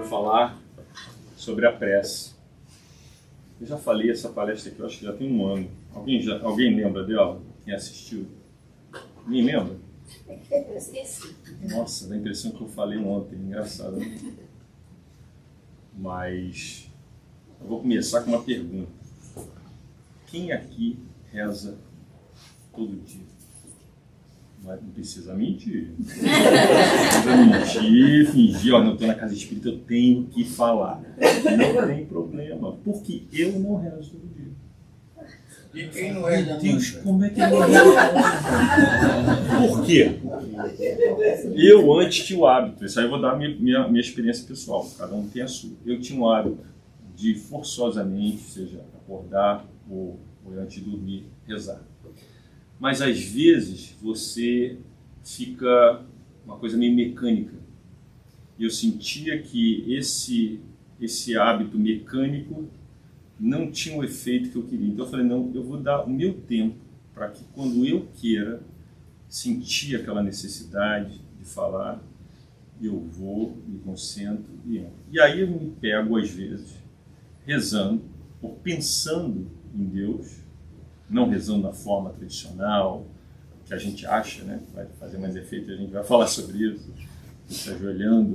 quero falar sobre a prece. Eu já falei essa palestra aqui, eu acho que já tem um ano. Alguém lembra dela? Quem assistiu? Ninguém lembra? Eu esqueci. Nossa, dá a impressão que eu falei ontem, engraçado. Né? Mas eu vou começar com uma pergunta. Quem aqui reza todo dia? Não precisa mentir. Não precisa mentir, fingir, ó, não estou na casa espírita, eu tenho que falar. Não tem problema, porque eu não rezo todo dia. E quem não reza Deus, nunca? como é que eu não rezo? Por quê? Eu antes tinha o hábito, isso aí eu vou dar minha experiência pessoal, cada um tem a sua. Eu tinha o hábito de forçosamente, seja acordar ou antes de dormir, rezar. Mas às vezes você fica uma coisa meio mecânica. E eu sentia que esse hábito mecânico não tinha o efeito que eu queria. Então eu falei, não, eu vou dar o meu tempo para que quando eu queira sentir aquela necessidade de falar, eu vou, me concentro e entro. E aí eu me pego às vezes rezando ou pensando em Deus, não rezando da forma tradicional, que a gente acha, né? Vai fazer mais efeito, a gente vai falar sobre isso, se ajoelhando,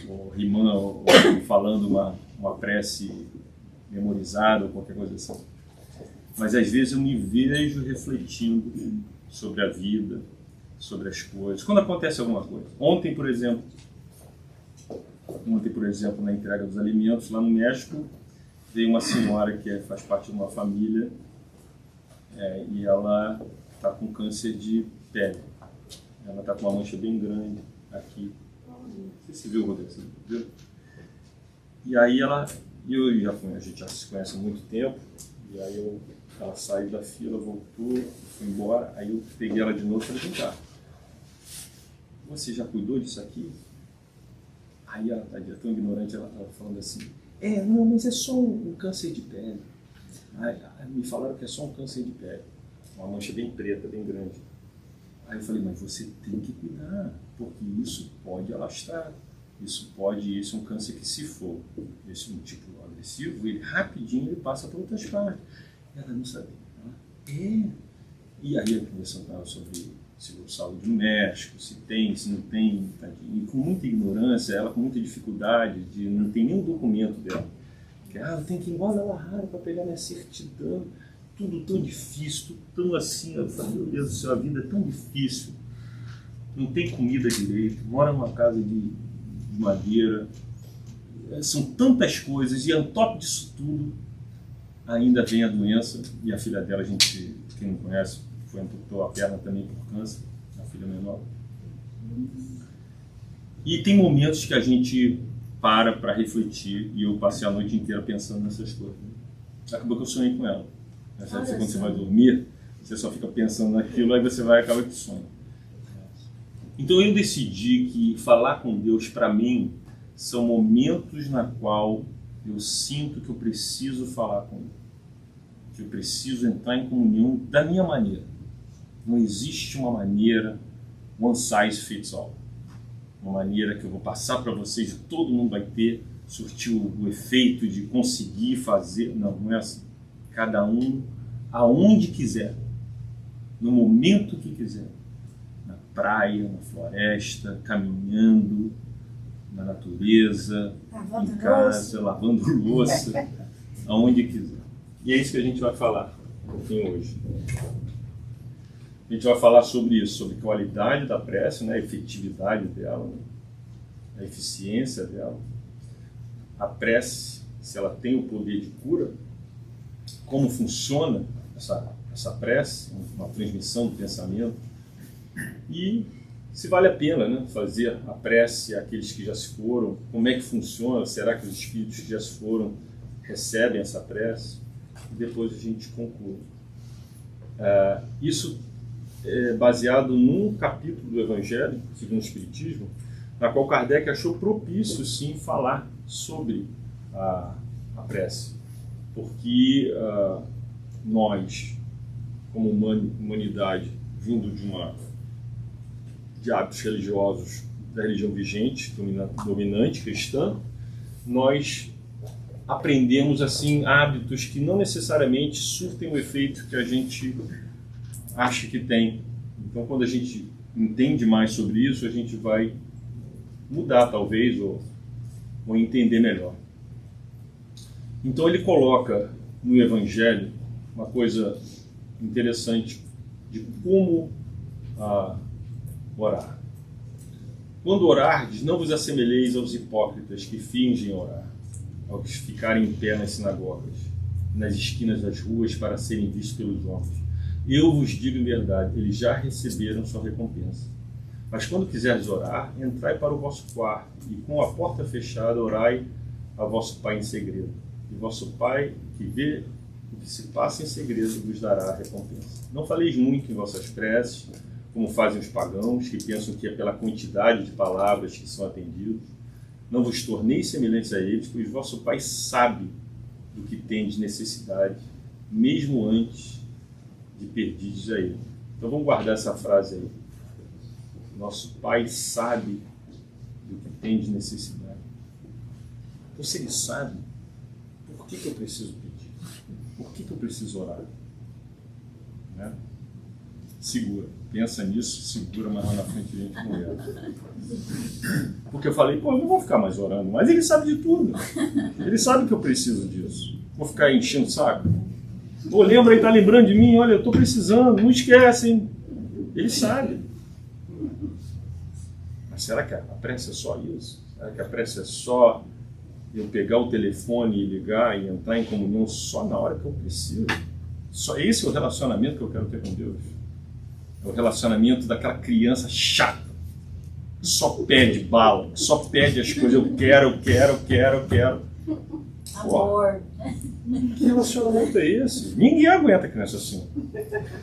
ou rimando, ou falando uma prece memorizada, ou qualquer coisa assim. Mas às vezes eu me vejo refletindo sobre a vida, sobre as coisas, quando acontece alguma coisa. Ontem, por exemplo, na entrega dos alimentos, lá no México, veio uma senhora que faz parte de uma família, e ela está com câncer de pele. Ela está com uma mancha bem grande aqui. Você viu, Rodrigo? Você viu? E aí a gente já se conhece há muito tempo, e aí ela saiu da fila, voltou, foi embora, aí eu peguei ela de novo e falei, vem cá, você já cuidou disso aqui? Aí ela tá tão ignorante, ela falando assim, não, mas é só um câncer de pele. Aí me falaram que é só um câncer de pele, uma mancha bem preta, bem grande. Aí eu falei, mas você tem que cuidar, porque isso pode alastrar. Isso é um câncer que, se for esse um tipo agressivo, ele rapidinho ele passa para outras partes. Ela não sabia. E aí eu conversando com ela sobre seguro de saúde no México, se tem, se não tem, tadinho. E com muita ignorância, ela com muita dificuldade, de não tem nenhum documento dela. Eu tenho que ir embora lá raro para pegar minha certidão. Tudo tão difícil, tudo tão assim. Eu falei, meu Deus do céu, a vida é tão difícil. Não tem comida direito, mora numa casa de madeira. São tantas coisas, e on top disso tudo, ainda vem a doença. E a filha dela, quem não conhece, amputou a perna também por câncer, a filha menor. E tem momentos que a gente para refletir, e eu passei a noite inteira pensando nessas coisas. Acabou que eu sonhei com ela. Quando você vai dormir, você só fica pensando naquilo, aí você vai acabar que sonha. Então eu decidi que falar com Deus, para mim, são momentos na qual eu sinto que eu preciso falar com Ele, que eu preciso entrar em comunhão da minha maneira. Não existe uma maneira one size fits all. Uma maneira que eu vou passar para vocês e todo mundo vai surtir o efeito de conseguir fazer. Não é assim. Cada um, aonde quiser, no momento que quiser. Na praia, na floresta, caminhando, na natureza, em casa, lavando louça, aonde quiser. E é isso que a gente vai falar um pouquinho hoje. A gente vai falar sobre isso, sobre a qualidade da prece, né, a efetividade dela, né, a eficiência dela. A prece, se ela tem o poder de cura, como funciona essa prece, uma transmissão do pensamento, e se vale a pena, né, fazer a prece àqueles que já se foram, como é que funciona, será que os espíritos que já se foram recebem essa prece? E depois a gente conclui. Isso baseado num capítulo do Evangelho, segundo o Espiritismo, na qual Kardec achou propício, sim, falar sobre a prece. Porque nós, como humanidade, vindo de hábitos religiosos da religião vigente, dominante cristã, nós aprendemos assim hábitos que não necessariamente surtem o efeito que a gente acha que tem. Então, quando a gente entende mais sobre isso, a gente vai mudar, talvez, ou entender melhor. Então, ele coloca no Evangelho uma coisa interessante de como orar. Quando orardes, não vos assemelheis aos hipócritas que fingem orar, aos que ficarem em pé nas sinagogas, nas esquinas das ruas para serem vistos pelos homens. Eu vos digo em verdade, eles já receberam sua recompensa. Mas quando quiserdes orar, entrai para o vosso quarto e com a porta fechada orai a vosso Pai em segredo. E vosso Pai, que vê o que se passa em segredo, vos dará a recompensa. Não faleis muito em vossas preces, como fazem os pagãos, que pensam que é pela quantidade de palavras que são atendidos. Não vos torneis semelhantes a eles, pois vosso Pai sabe do que tendes necessidade, mesmo antes de pedirdes a Ele. Então vamos guardar essa frase aí. Nosso Pai sabe do que tendes necessidade. Então, se Ele sabe, por que eu preciso pedir? Por que eu preciso orar? Né? Segura. Pensa nisso, segura, mas lá na frente a gente conversa. Porque eu falei, eu não vou ficar mais orando, mas ele sabe de tudo. Ele sabe que eu preciso disso. Vou ficar enchendo o saco. Lembra aí, tá lembrando de mim? Olha, eu estou precisando, não esquece, hein? Ele sabe. Mas será que a prece é só isso? Será que a prece é só eu pegar o telefone e ligar e entrar em comunhão só na hora que eu preciso? Só esse é o relacionamento que eu quero ter com Deus. É o relacionamento daquela criança chata, que só pede bala, que só pede as coisas. Eu quero. Amor. Que relacionamento é esse? Ninguém aguenta criança assim.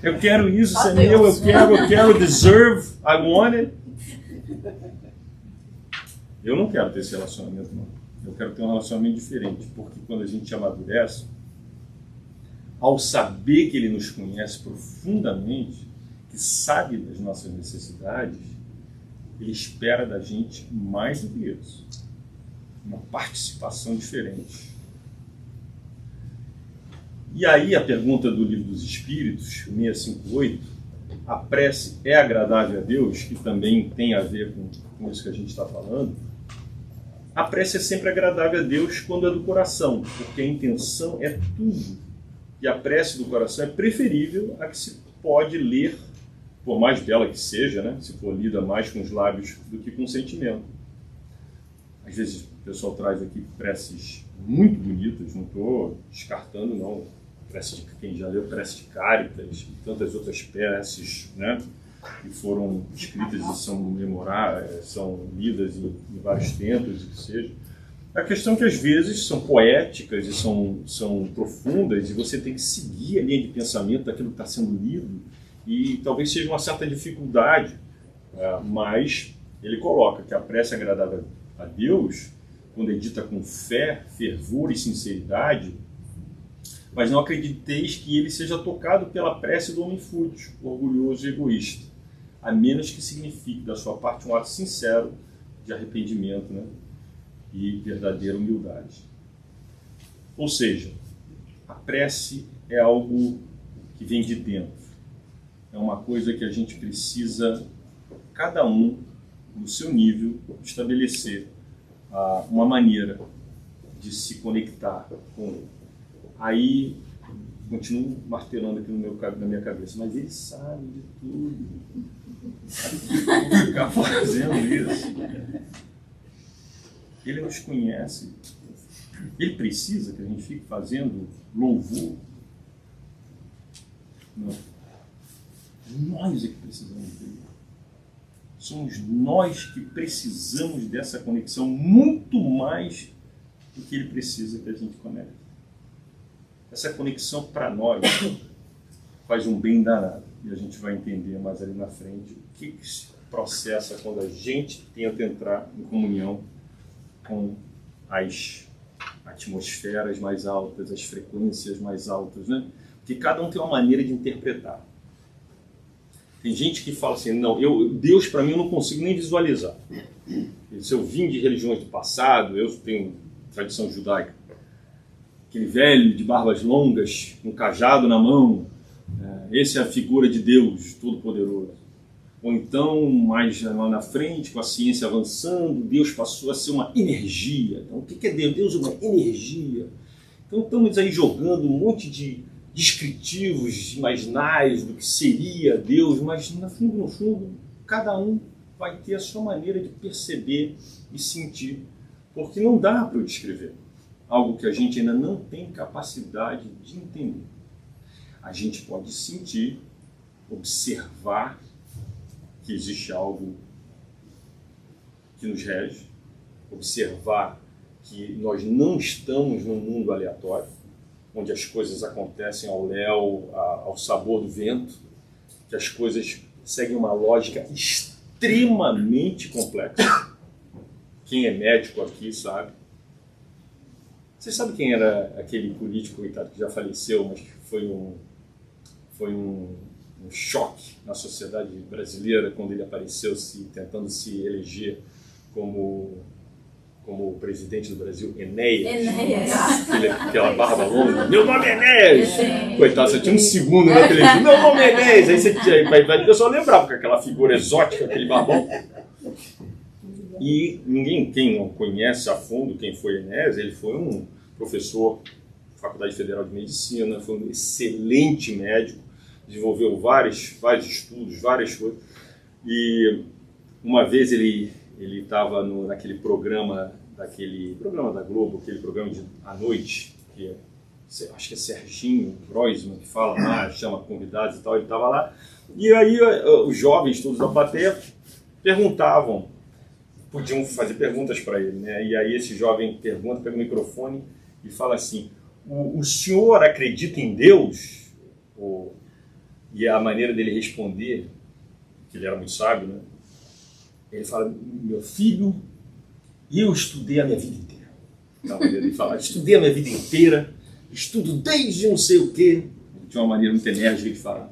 Eu quero isso, isso é meu, eu quero, deserve, I want it. Eu não quero ter esse relacionamento, não. Eu quero ter um relacionamento diferente, porque quando a gente amadurece, ao saber que Ele nos conhece profundamente, que sabe das nossas necessidades, Ele espera da gente mais do que isso. Uma participação diferente. E aí a pergunta do Livro dos Espíritos, 658, a prece é agradável a Deus, que também tem a ver com isso que a gente está falando. A prece é sempre agradável a Deus quando é do coração, porque a intenção é tudo. E a prece do coração é preferível à que se pode ler, por mais bela que seja, né? Se for lida mais com os lábios do que com o sentimento. Às vezes o pessoal traz aqui preces muito bonitas, não estou descartando, não. Prece de quem já leu, prece de Cáritas e tantas outras preces, né? Que foram escritas e são são lidas em vários tempos, e que seja. A questão é que às vezes são poéticas e são profundas e você tem que seguir a linha de pensamento daquilo que está sendo lido e talvez seja uma certa dificuldade, mas ele coloca que a prece é agradável a Deus quando é dita com fé, fervor e sinceridade, mas não acrediteis que ele seja tocado pela prece do homem fútil, orgulhoso e egoísta, a menos que signifique da sua parte um ato sincero de arrependimento, né? E verdadeira humildade. Ou seja, a prece é algo que vem de dentro. É uma coisa que a gente precisa, cada um, no seu nível, estabelecer uma maneira de se conectar com ele. Aí, continuo martelando aqui na minha cabeça, mas ele sabe de tudo. Vou ficar fazendo isso. Ele nos conhece. Ele precisa que a gente fique fazendo louvor. Não. Nós é que precisamos dele. Somos nós que precisamos dessa conexão muito mais do que ele precisa que a gente conecte. Essa conexão para nós faz um bem danado. E a gente vai entender mais ali na frente o que se processa quando a gente tenta entrar em comunhão com as atmosferas mais altas, as frequências mais altas, né? Porque cada um tem uma maneira de interpretar. Tem gente que fala assim, não, Deus para mim eu não consigo nem visualizar. Se eu vim de religiões do passado, eu tenho tradição judaica, aquele velho de barbas longas, um cajado na mão, essa é a figura de Deus Todo-Poderoso. Ou então, mais lá na frente, com a ciência avançando, Deus passou a ser uma energia. Então, o que é Deus? Deus é uma energia. Então, estamos aí jogando um monte de descritivos imaginários do que seria Deus, mas, no fundo, cada um vai ter a sua maneira de perceber e sentir, porque não dá para eu descrever algo que a gente ainda não tem capacidade de entender. A gente pode sentir, observar que existe algo que nos rege, observar que nós não estamos num mundo aleatório, onde as coisas acontecem ao léu, ao sabor do vento, que as coisas seguem uma lógica extremamente complexa. Quem é médico aqui sabe. Você sabe quem era aquele político, coitado, que já faleceu, mas que foi um choque na sociedade brasileira quando ele apareceu tentando se eleger como presidente do Brasil, Enéas. Aquela barba longa. Meu nome é Enéas! Coitado, você tinha um segundo na televisão. Meu nome é Enéas! Aí você vai o pessoal lembrar, porque aquela figura exótica, aquele barbão. E quem não conhece a fundo quem foi Enéas, ele foi um professor da Faculdade Federal de Medicina, foi um excelente médico, desenvolveu vários estudos, várias coisas. E uma vez ele estava naquele programa da Globo, aquele programa à noite, que acho que é Serginho Groisman que fala lá, chama convidados e tal, ele estava lá. E aí os jovens todos da plateia podiam fazer perguntas para ele, né? E aí esse jovem pega o microfone e fala assim: o senhor acredita em Deus? E a maneira dele responder, que ele era muito sábio, né? Ele fala: meu filho, eu estudei a minha vida inteira. Então, ele fala: estudei a minha vida inteira, estudo desde não sei o quê. Tinha uma maneira muito enérgica de falar.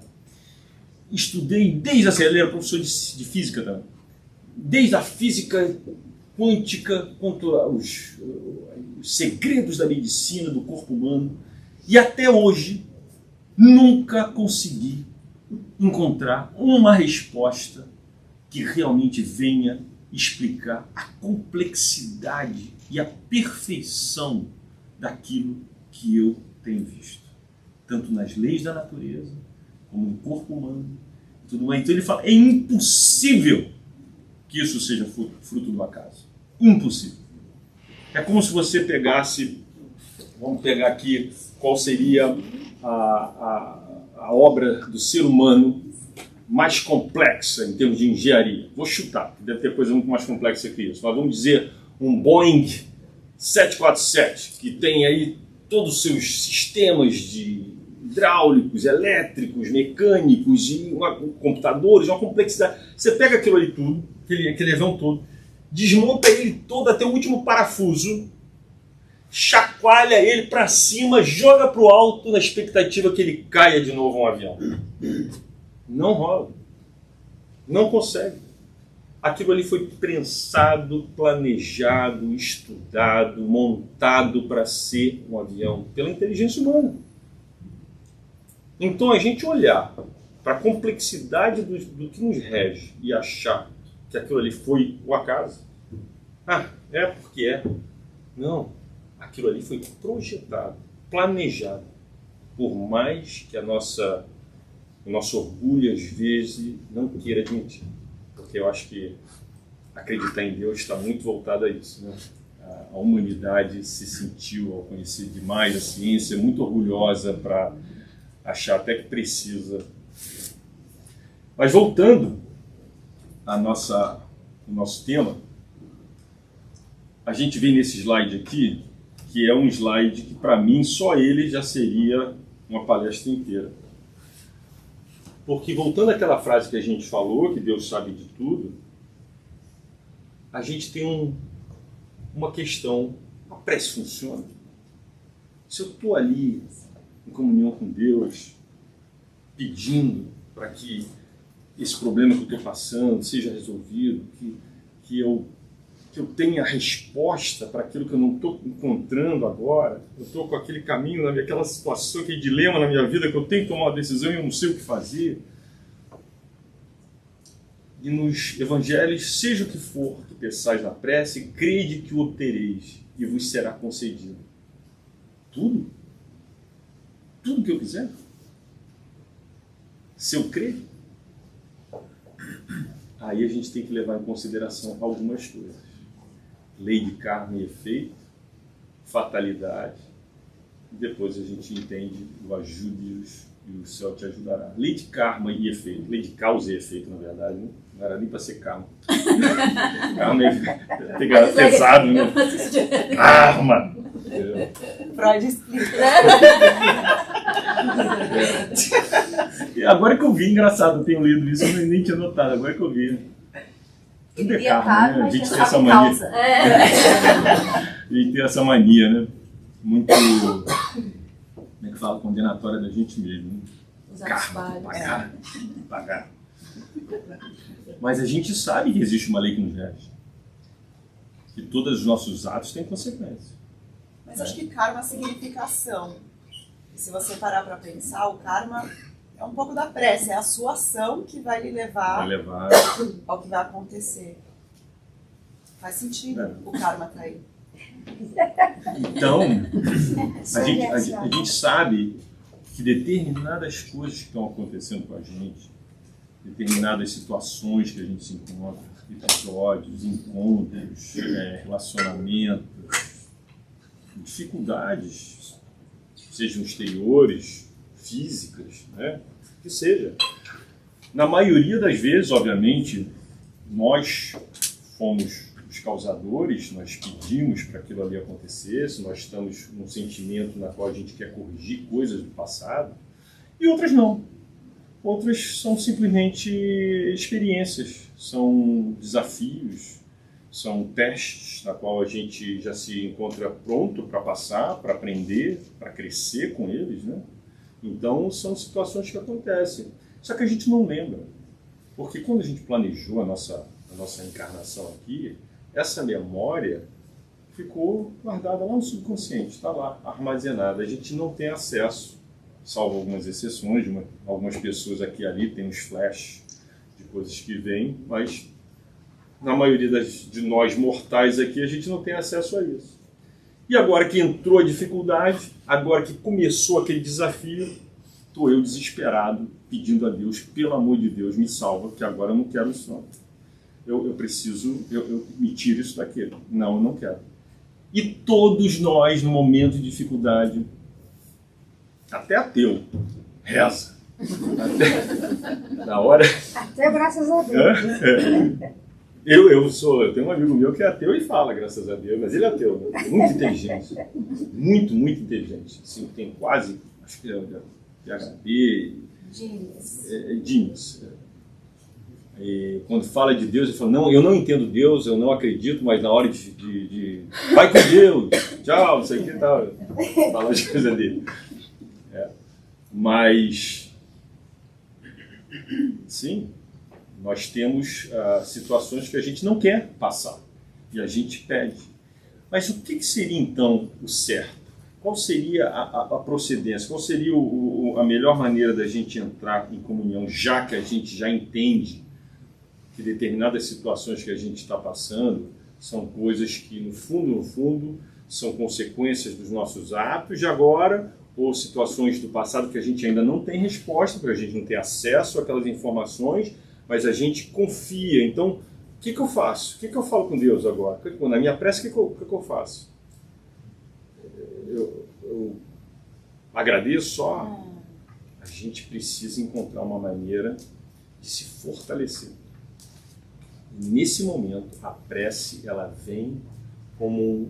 Estudei desde ele era professor de física também. Desde a física quântica, quanto aos segredos da medicina, do corpo humano. E até hoje, nunca consegui encontrar uma resposta que realmente venha explicar a complexidade e a perfeição daquilo que eu tenho visto, tanto nas leis da natureza, como no corpo humano, e tudo mais. Então ele fala, é impossível que isso seja fruto do acaso. Impossível. É como se você pegasse, vamos pegar aqui, qual seria a obra do ser humano mais complexa em termos de engenharia. Vou chutar, deve ter coisa muito mais complexa que isso. Mas vamos dizer um Boeing 747, que tem aí todos os seus sistemas de hidráulicos, elétricos, mecânicos, e computadores, uma complexidade. Você pega aquilo ali tudo, aquele avião todo, desmonta ele todo até o último parafuso, chacoalha ele para cima, joga para o alto na expectativa que ele caia de novo um avião. Não rola. Não consegue. Aquilo ali foi pensado, planejado, estudado, montado para ser um avião pela inteligência humana. Então a gente olhar para a complexidade do que nos rege e achar que aquilo ali foi o acaso, é porque é. Não. Aquilo ali foi projetado, planejado, por mais que o nosso orgulho, às vezes, não queira admitir. Porque eu acho que acreditar em Deus está muito voltado a isso, né? A humanidade se sentiu, ao conhecer demais a ciência, muito orgulhosa para achar até que precisa. Mas voltando ao nosso tema, a gente vê nesse slide aqui, que é um slide que, para mim, só ele já seria uma palestra inteira. Porque, voltando àquela frase que a gente falou, que Deus sabe de tudo, a gente tem uma questão: a prece funciona? Se eu estou ali, em comunhão com Deus, pedindo para que esse problema que eu estou passando seja resolvido, que eu que eu tenha resposta para aquilo que eu não estou encontrando agora. Eu estou com aquele caminho, aquela situação, aquele dilema na minha vida que eu tenho que tomar uma decisão e eu não sei o que fazer. E nos evangelhos, seja o que for que peçais na prece, crede que o obtereis e vos será concedido. Tudo? Tudo que eu quiser? Se eu crer? Aí a gente tem que levar em consideração algumas coisas. Lei de karma e efeito, fatalidade, e depois a gente entende o ajude-os e o céu te ajudará. Lei de karma e efeito, lei de causa e efeito, na verdade, né? Não era nem para ser karma. Karma é pegar pesado, né? Karma! Freud explica. E agora que eu vi, engraçado, eu tenho lido isso, eu nem tinha notado, agora que eu vi. Tudo é karma, né? A gente tem essa mania. A gente tem essa mania, né? Muito, como é que fala, condenatória da gente mesmo. Né? Karma, pagar. Mas a gente sabe que existe uma lei que nos rege. Que todos os nossos atos têm consequências. Mas acho que karma significa ação. E se você parar para pensar, o karma é um pouco da prece, é a sua ação que vai lhe levar ao que vai acontecer. Faz sentido o karma tá aí. Então, a gente sabe que determinadas coisas que estão acontecendo com a gente, determinadas situações que a gente se encontra, episódios, encontros, relacionamentos, dificuldades, sejam exteriores, físicas, né? Que seja. Na maioria das vezes, obviamente, nós fomos os causadores, nós pedimos para aquilo ali acontecesse, nós estamos num sentimento na qual a gente quer corrigir coisas do passado, e outras não. Outras são simplesmente experiências, são desafios, são testes na qual a gente já se encontra pronto para passar, para aprender, para crescer com eles, né? Então, são situações que acontecem. Só que a gente não lembra. Porque quando a gente planejou a nossa encarnação aqui, essa memória ficou guardada lá no subconsciente, está lá, armazenada. A gente não tem acesso, salvo algumas exceções, algumas pessoas aqui e ali têm uns flashes de coisas que vêm, mas na maioria de nós mortais aqui, a gente não tem acesso a isso. E agora que entrou a dificuldade, agora que começou aquele desafio, estou eu desesperado, pedindo a Deus, pelo amor de Deus, me salva, que agora eu não quero isso não. Eu preciso, eu me tiro isso daqui. Não, eu não quero. E todos nós, no momento de dificuldade, até ateu, reza. Na hora... Até graças a Deus. Eu tenho um amigo meu que é ateu e fala, graças a Deus, mas ele é ateu, né? Muito inteligente, muito inteligente. Assim, tem quase, acho que é PhD, Genius. E quando fala de Deus, ele fala, não, eu não entendo Deus, eu não acredito, mas na hora de vai com Deus, tchau, não sei o que tal, fala as coisas dele. Mas, sim, nós temos situações que a gente não quer passar e a gente pede. Mas o que seria então o certo? Qual seria a procedência? Qual seria a melhor maneira da gente entrar em comunhão, já que a gente já entende que determinadas situações que a gente está passando são coisas que, no fundo, são consequências dos nossos atos de agora, ou situações do passado que a gente ainda não tem resposta, porque a gente não tem acesso àquelas informações, mas a gente confia. Então, o que eu faço? O que eu falo com Deus agora? Na minha prece, o que eu faço? Eu agradeço só? A gente precisa encontrar uma maneira de se fortalecer. E nesse momento, a prece ela vem como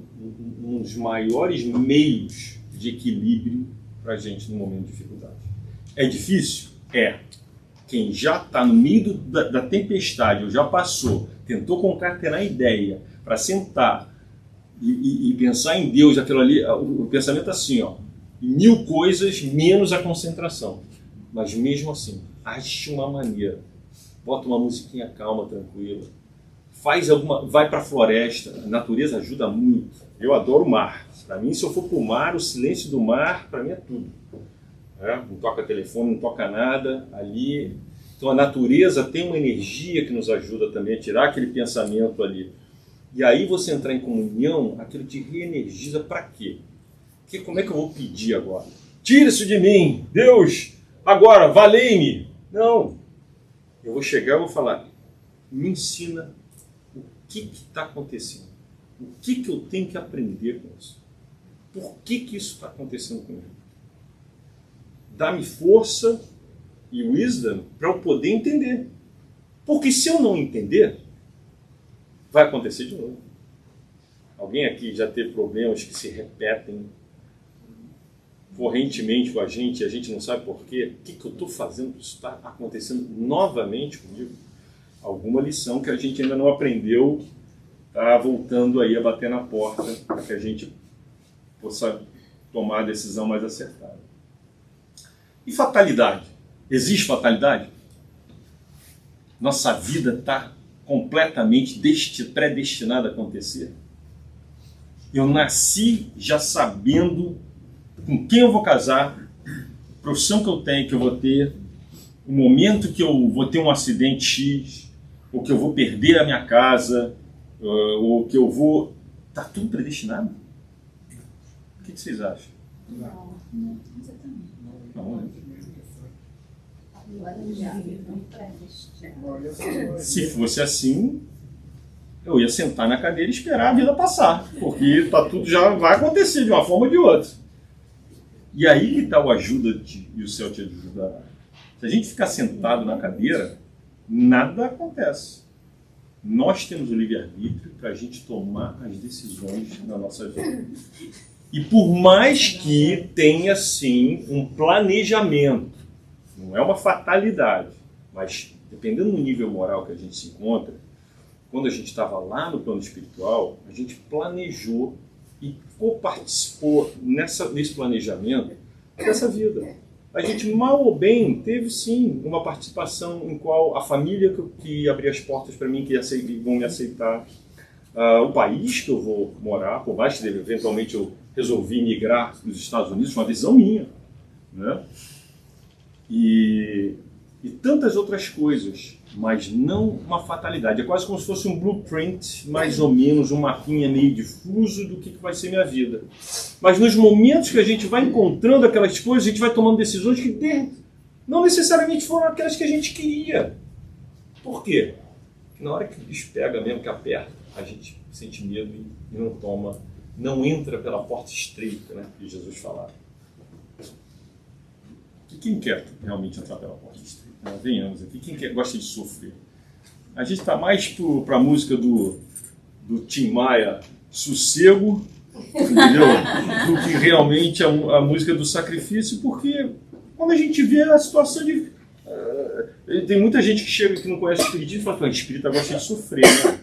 um dos maiores meios de equilíbrio para a gente no momento de dificuldade. É difícil? É. Quem já está no meio da tempestade, ou já passou, tentou concatenar ideia para sentar e pensar em Deus, aquilo ali, o pensamento assim, ó, 1000 coisas menos a concentração. Mas mesmo assim, ache uma maneira. Bota uma musiquinha calma, tranquila. vai para a floresta. A natureza ajuda muito. Eu adoro o mar. Para mim, se eu for para o mar, o silêncio do mar, para mim é tudo. Não toca telefone, não toca nada ali. Então a natureza tem uma energia que nos ajuda também a tirar aquele pensamento ali. E aí você entrar em comunhão, aquilo te reenergiza para quê? Porque como é que eu vou pedir agora? Tira isso de mim, Deus, agora, valei-me. Não, eu vou chegar e vou falar, me ensina o que está acontecendo. O que eu tenho que aprender com isso? Por que isso está acontecendo comigo? Dá-me força e wisdom para eu poder entender. Porque se eu não entender, vai acontecer de novo. Alguém aqui já teve problemas que se repetem correntemente com a gente e a gente não sabe por quê? O que eu estou fazendo para isso estar acontecendo novamente comigo? Alguma lição que a gente ainda não aprendeu está voltando aí a bater na porta para que a gente possa tomar a decisão mais acertada. E fatalidade? Existe fatalidade? Nossa vida está completamente predestinada a acontecer? Eu nasci já sabendo com quem eu vou casar, a profissão que eu tenho, que eu vou ter, o momento que eu vou ter um acidente X, ou que eu vou perder a minha casa, ou que eu vou... Está tudo predestinado? O que vocês acham? Não. Não. Se fosse assim, eu ia sentar na cadeira e esperar a vida passar, porque tudo já vai acontecer de uma forma ou de outra. E aí que está o ajuda-te e o céu te ajudará. Se a gente ficar sentado na cadeira, nada acontece. Nós temos o livre-arbítrio para a gente tomar as decisões na nossa vida. E por mais que tenha, sim, um planejamento, não é uma fatalidade, mas dependendo do nível moral que a gente se encontra, quando a gente estava lá no plano espiritual, a gente planejou e co-participou nesse planejamento dessa vida. A gente, mal ou bem, teve sim uma participação em qual a família que abriu as portas para mim, que vão me aceitar, o país que eu vou morar, por mais que eventualmente eu resolvi migrar para os Estados Unidos, foi uma decisão minha, né? E tantas outras coisas, mas não uma fatalidade. É quase como se fosse um blueprint, mais ou menos, um mapinha meio difuso do que vai ser minha vida. Mas nos momentos que a gente vai encontrando aquelas coisas, a gente vai tomando decisões que não necessariamente foram aquelas que a gente queria. Por quê? Porque na hora que o bicho pega mesmo, que aperta, a gente sente medo e não toma, não entra pela porta estreita, né, que Jesus falava. Quem quer realmente entrar pela porta estreita? Venhamos aqui. Quem gosta de sofrer? A gente está mais para a música do Tim Maia, Sossego, entendeu? Do que realmente a música do sacrifício, porque quando a gente vê a situação de... tem muita gente que chega que não conhece o espiritismo e fala que o espírita gosta de sofrer, né?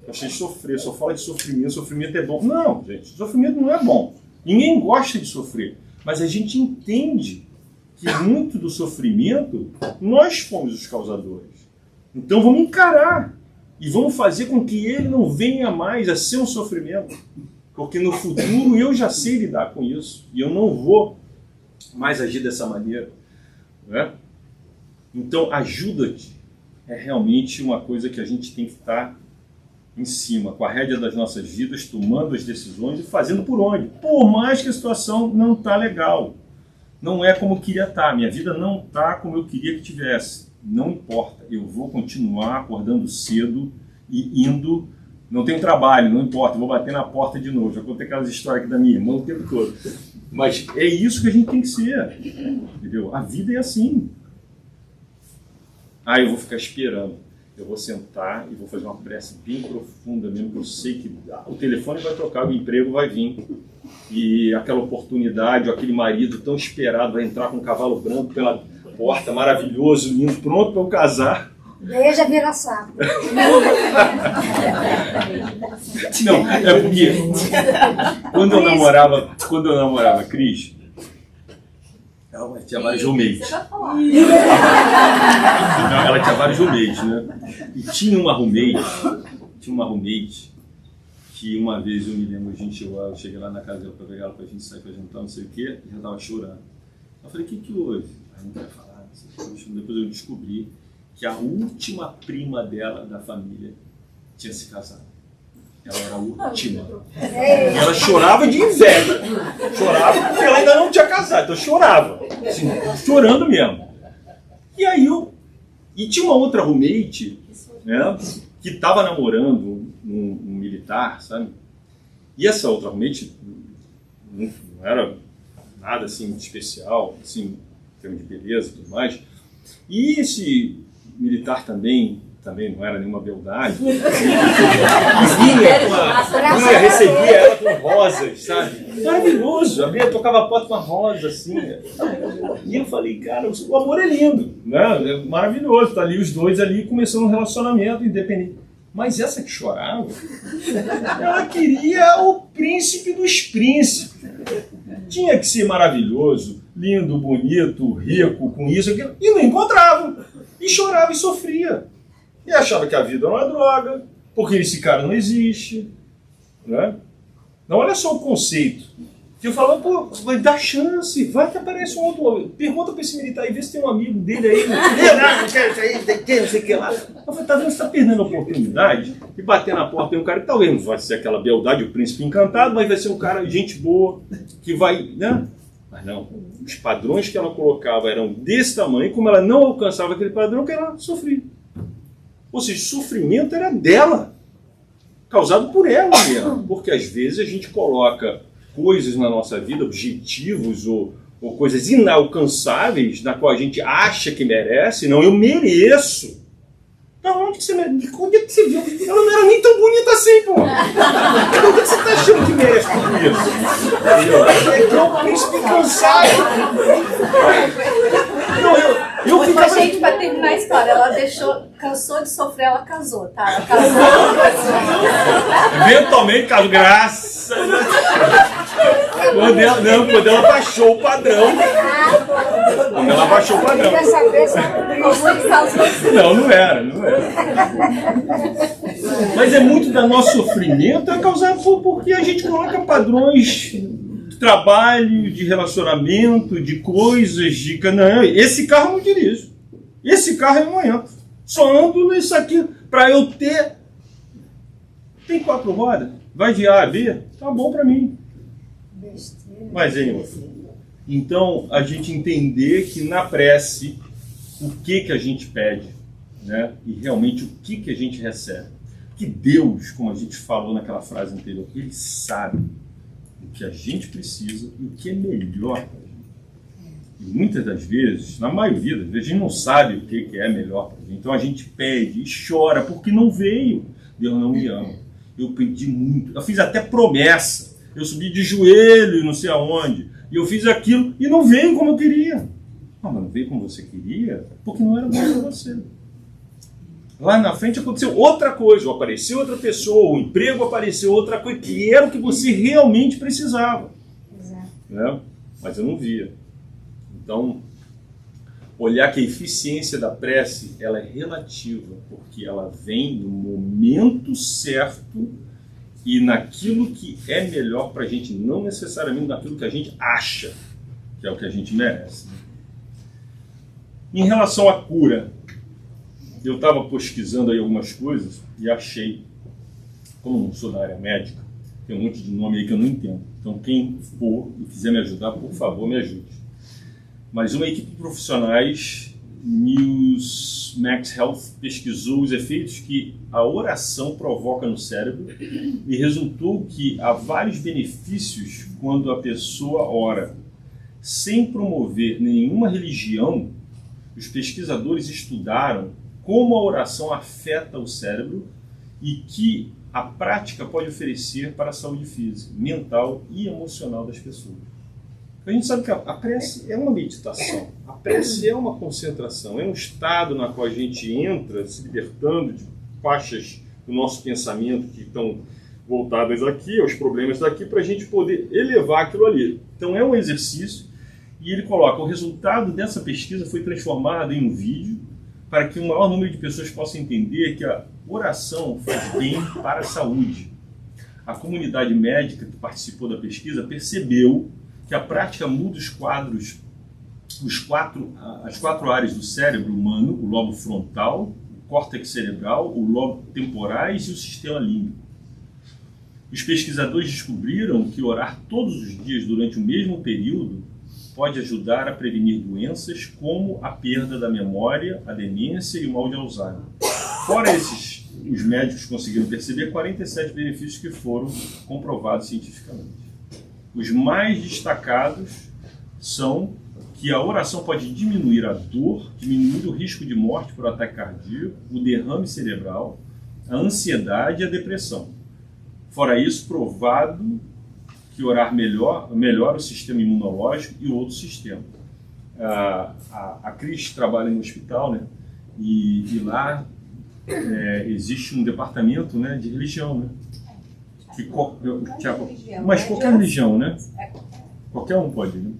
Gosta de sofrer, só fala de sofrimento é bom. Não, gente, sofrimento não é bom. Ninguém gosta de sofrer, mas a gente entende que muito do sofrimento nós fomos os causadores. Então vamos encarar e vamos fazer com que ele não venha mais a ser um sofrimento, porque no futuro eu já sei lidar com isso e eu não vou mais agir dessa maneira, né? Então ajuda-te é realmente uma coisa que a gente tem que estar em cima, com a rédea das nossas vidas, tomando as decisões e fazendo por onde, por mais que a situação não está legal. Não é como eu queria estar, minha vida não está como eu queria que tivesse. Não importa, eu vou continuar acordando cedo e indo, não tenho trabalho, não importa, vou bater na porta de novo. Já contei aquelas histórias aqui da minha irmã o tempo todo. Mas é isso que a gente tem que ser, entendeu? A vida é assim. Eu vou ficar esperando. Eu vou sentar e vou fazer uma prece bem profunda mesmo, que eu sei que o telefone vai tocar, o emprego vai vir. E aquela oportunidade, ou aquele marido tão esperado vai entrar com um cavalo branco pela porta, maravilhoso, lindo, pronto para eu casar. E aí já vira saco. Não, é porque quando eu namorava a Cris, ela tinha vários roommates. Ela tinha vários roommates, né? E tinha uma roommate tinha uma roommate que uma vez eu me lembro, eu cheguei lá na casa dela para pegar ela pra gente sair pra jantar, não sei o quê, e já tava chorando. Eu falei, o que houve? Aí não quero falar, depois eu descobri que a última prima dela, da família, tinha se casado. Ela era a última. E ela chorava de inveja. Chorava porque ela ainda não tinha casado, então chorava. Assim, chorando mesmo. E aí E tinha uma outra roommate, né, que estava namorando um militar, sabe? E essa outra roommate não era nada assim de especial, assim, em termos de beleza e tudo mais. E esse militar também não era nenhuma beldade. Vinha recebia ela com rosas, sabe? Maravilhoso. Tocava a porta com uma rosa, assim. E eu falei, cara, o amor é lindo, né? É maravilhoso. Tá ali os dois ali começando um relacionamento independente. Mas essa que chorava, ela queria o príncipe dos príncipes. Tinha que ser maravilhoso, lindo, bonito, rico, com isso, aquilo. E não encontrava. E chorava e sofria. E achava que a vida é uma droga, porque esse cara não existe. Né? Não, olha só o conceito. Que eu falava, pô, vai dar chance, vai que aparece um outro. Pergunta pra esse militar aí, vê se tem um amigo dele aí. Não quero isso aí, não sei o que lá. Eu falei, tá vendo, você tá perdendo a oportunidade de bater na porta de um cara que talvez não vai ser aquela beldade, o príncipe encantado, mas vai ser um cara, gente boa, que vai, né? Mas não, os padrões que ela colocava eram desse tamanho, como ela não alcançava aquele padrão, que ela sofria. Ou seja, o sofrimento era dela, causado por ela mesmo. Porque às vezes a gente coloca coisas na nossa vida, objetivos ou coisas inalcançáveis, na qual a gente acha que merece. Não, eu mereço. Não, onde que você merece? Onde é que você viu? Ela não era nem tão bonita assim, pô. Onde é que você está achando que merece tudo isso? É que é o príncipe cansado. Eu ficava... gente, pra terminar a história, ela cansou de sofrer, ela casou, tá? Ela casou. Eventualmente casou, graças a Deus. Quando ela baixou o padrão. Quando ela baixou o padrão. Não era. Mas é muito do nosso sofrimento é causado porque a gente coloca padrões de trabalho, de relacionamento, de coisas, de... Não, esse carro eu não dirijo. Esse carro eu não entro. Só ando nisso aqui para eu ter... Tem 4 rodas? Vai de A a B? Tá bom para mim. Mas em outro. Então, a gente entender que na prece, o que a gente pede, né? E realmente o que a gente recebe. Que Deus, como a gente falou naquela frase anterior, Ele sabe o que a gente precisa e o que é melhor para a gente. E muitas das vezes, na maioria das vezes, a gente não sabe o que é melhor para a gente. Então a gente pede e chora porque não veio. Deus não me ama. Eu pedi muito. Eu fiz até promessa. Eu subi de joelho, não sei aonde. E eu fiz aquilo e não veio como eu queria. Mas não veio como você queria porque não era bom para você. Lá na frente aconteceu outra coisa, ou apareceu outra pessoa, o emprego apareceu outra coisa, que era o que você realmente precisava. Exato. Né? Mas eu não via. Então, olhar que a eficiência da prece, ela é relativa, porque ela vem no momento certo e naquilo que é melhor para a gente, não necessariamente naquilo que a gente acha que é o que a gente merece. Em relação à cura, eu estava pesquisando aí algumas coisas e achei, como não sou da área médica, tem um monte de nome aí que eu não entendo. Então quem for e quiser me ajudar, por favor, me ajude. Mas uma equipe de profissionais, Max Health, pesquisou os efeitos que a oração provoca no cérebro e resultou que há vários benefícios quando a pessoa ora. Sem promover nenhuma religião, os pesquisadores estudaram como a oração afeta o cérebro e que a prática pode oferecer para a saúde física, mental e emocional das pessoas. A gente sabe que a prece é uma meditação, a prece é uma concentração, é um estado na qual a gente entra se libertando de faixas do nosso pensamento que estão voltadas aqui, aos problemas daqui, para a gente poder elevar aquilo ali. Então é um exercício e ele coloca, o resultado dessa pesquisa foi transformado em um vídeo para que o maior número de pessoas possa entender que a oração faz bem para a saúde. A comunidade médica que participou da pesquisa percebeu que a prática muda os quadros, as quatro áreas do cérebro humano, o lobo frontal, o córtex cerebral, o lobo temporais e o sistema límbico. Os pesquisadores descobriram que orar todos os dias durante o mesmo período pode ajudar a prevenir doenças como a perda da memória, a demência e o mal de Alzheimer. Fora esses, os médicos conseguiram perceber 47 benefícios que foram comprovados cientificamente. Os mais destacados são que a oração pode diminuir a dor, diminuir o risco de morte por ataque cardíaco, o derrame cerebral, a ansiedade e a depressão. Fora isso, provado que orar melhora o sistema imunológico e outros sistemas. A Cris trabalha no hospital, né? E lá existe um departamento, né, de religião, né? Mas qualquer religião, né? Qualquer um pode, né?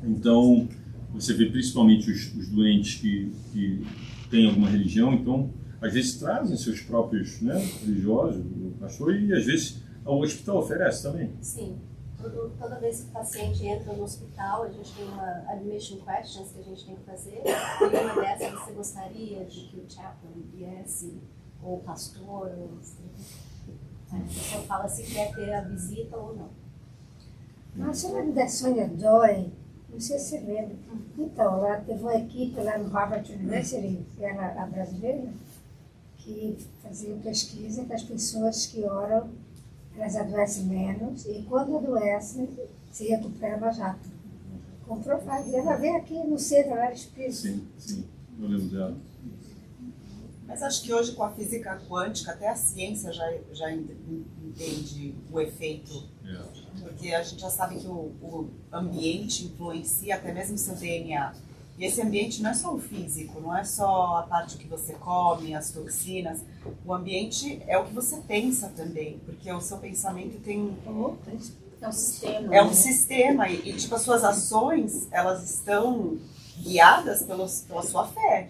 Então, você vê principalmente os doentes que têm alguma religião, então, às vezes trazem seus próprios, né, religiosos, o pastor, e às vezes o hospital oferece também. Sim. Toda vez que o paciente entra no hospital, a gente tem uma admission questions que a gente tem que fazer. E uma dessas, você gostaria de que o chaplain viesse, ou o pastor, ou... A pessoa fala se quer ter a visita ou não. Nossa, o nome da Sônia Joy, não sei se você lembra. Então, lá teve uma equipe lá no Harvard University, que era a brasileira, que fazia pesquisa com as pessoas que oram, elas adoecem menos, e quando adoecem, se recuperam mais rápido. Comprovado. E ela veio aqui no centro, lá espírito. Sim, eu lembro dela. Mas acho que hoje com a física quântica, até a ciência já entende o efeito. Porque a gente já sabe que o ambiente influencia até mesmo o seu DNA. E esse ambiente não é só o físico, não é só a parte que você come, as toxinas. O ambiente é o que você pensa também, porque o seu pensamento tem... É um sistema. É um sistema e tipo, as suas ações, elas estão guiadas pela sua fé.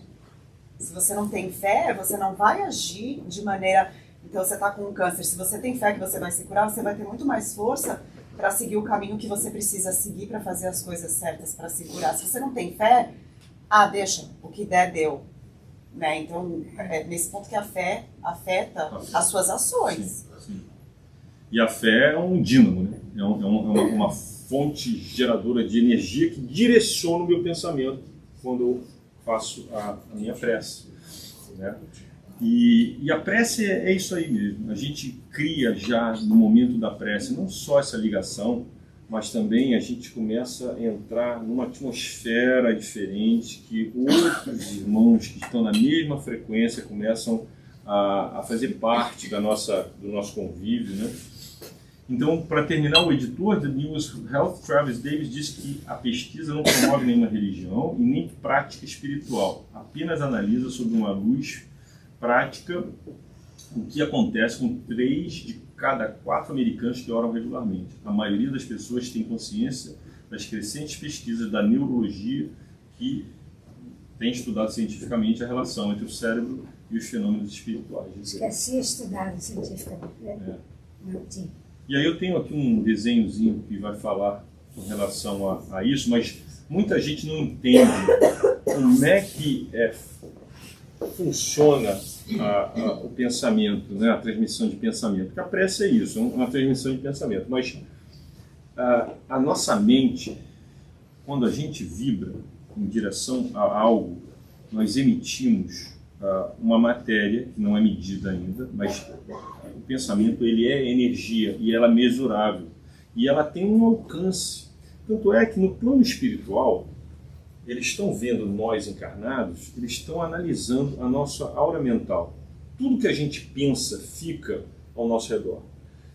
Se você não tem fé, você não vai agir de maneira... Então, você está com um câncer. Se você tem fé que você vai se curar, você vai ter muito mais força para seguir o caminho que você precisa seguir para fazer as coisas certas para se curar. Se você não tem fé, deixa, o que der, deu. Né? Então, é nesse ponto que a fé afeta as suas ações. Sim. E a fé é um dínamo, né? É uma fonte geradora de energia que direciona o meu pensamento quando eu faço a minha prece, né? E a prece é isso aí mesmo. A gente cria já no momento da prece não só essa ligação, mas também a gente começa a entrar numa atmosfera diferente, que outros irmãos que estão na mesma frequência começam a fazer parte do nosso convívio, né? Então, para terminar, o editor do News Health, Travis Davis, disse que a pesquisa não promove nenhuma religião e nem prática espiritual, apenas analisa sob uma luz prática o que acontece com 3 de cada 4 americanos que oram regularmente. A maioria das pessoas tem consciência das crescentes pesquisas da neurologia que tem estudado cientificamente a relação entre o cérebro e os fenômenos espirituais. Esqueci estudado cientificamente, né? Não tinha. E aí eu tenho aqui um desenhozinho que vai falar com relação a isso, mas muita gente não entende como é que funciona o pensamento, né? A transmissão de pensamento. Porque a prece é isso, é uma transmissão de pensamento. Mas a nossa mente, quando a gente vibra em direção a algo, nós emitimos uma matéria que não é medida ainda, mas o pensamento ele é energia e ela é mesurável. E ela tem um alcance. Tanto é que no plano espiritual, eles estão vendo nós encarnados, eles estão analisando a nossa aura mental. Tudo que a gente pensa fica ao nosso redor.